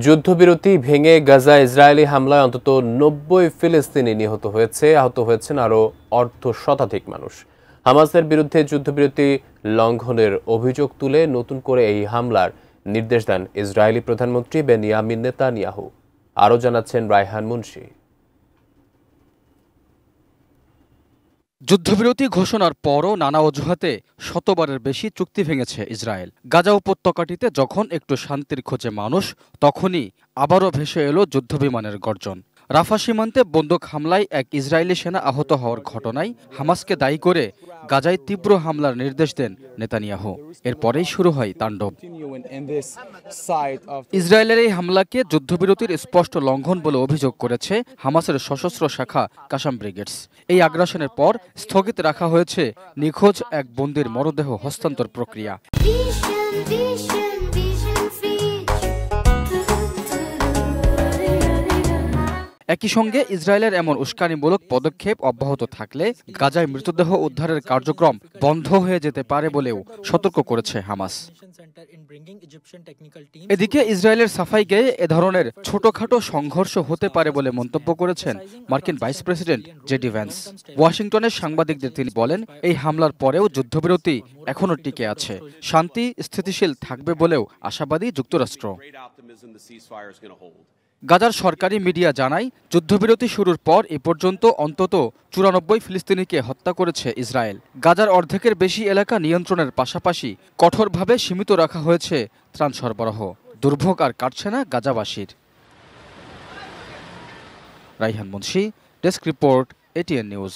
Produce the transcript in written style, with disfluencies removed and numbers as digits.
যুদ্ধবিরতি ভেঙে গাজা ইসরায়েলি হামলায় অন্তত ৯০ ফিলিস্তিনি নিহত হয়েছে, আহত হয়েছেন আরও অর্ধশতাধিক মানুষ। হামাসের বিরুদ্ধে যুদ্ধবিরতি লঙ্ঘনের অভিযোগ তুলে নতুন করে এই হামলার নির্দেশ দেন ইসরায়েলি প্রধানমন্ত্রী বেনিয়ামিন নেতানিয়াহু। আরও জানাচ্ছেন রায়হান মুন্সি। যুদ্ধবিরতি ঘোষণার পরও নানা অজুহাতে শতবারের বেশি চুক্তি ভেঙেছে ইসরায়েল। গাজা উপত্যকাটিতে যখন একটু শান্তির খোঁজে মানুষ, তখনই আবারও ভেসে এলো যুদ্ধবিমানের গর্জন। রাফা সীমান্তে বন্দুক হামলায় এক ইসরায়েলি সেনা আহত হওয়ার ঘটনায় হামাসকে দায়ী করে গাজায় তীব্র হামলার নির্দেশ দেন নেতানিয়াহু। এরপরেই শুরু হয় তাণ্ডব। ইসরায়েলের এই হামলাকে যুদ্ধবিরতির স্পষ্ট লঙ্ঘন বলে অভিযোগ করেছে হামাসের সশস্ত্র শাখা কাসাম ব্রিগেডস। এই আগ্রাসনের পর স্থগিত রাখা হয়েছে নিখোঁজ এক বন্দীর মরদেহ হস্তান্তর প্রক্রিয়া। একই সঙ্গে ইসরায়েলের এমন উস্কানিমূলক পদক্ষেপ অব্যাহত থাকলে গাজায় মৃতদেহ উদ্ধারের কার্যক্রম বন্ধ হয়ে যেতে পারে বলেও সতর্ক করেছে হামাস। এদিকে ইসরায়েলের সাফাই গেয়ে এ ধরনের ছোটখাটো সংঘর্ষ হতে পারে বলে মন্তব্য করেছেন মার্কিন ভাইস প্রেসিডেন্ট জেডি ভ্যান্স। ওয়াশিংটনের সাংবাদিকদের তিনি বলেন, এই হামলার পরেও যুদ্ধবিরতি এখনও টিকে আছে, শান্তি স্থিতিশীল থাকবে বলেও আশাবাদী যুক্তরাষ্ট্র। গাজার সরকারি মিডিয়া জানায়, যুদ্ধবিরতি শুরুর পর এ পর্যন্ত অন্তত ৯৪ ফিলিস্তিনিকে হত্যা করেছে ইসরায়েল। গাজার অর্ধেকের বেশি এলাকা নিয়ন্ত্রণের পাশাপাশি কঠোরভাবে সীমিত রাখা হয়েছে ত্রাণ সরবরাহ। দুর্ভোগ আর কাটছে না গাজাবাসীর। Raihan Munshi, desk report, ATN news.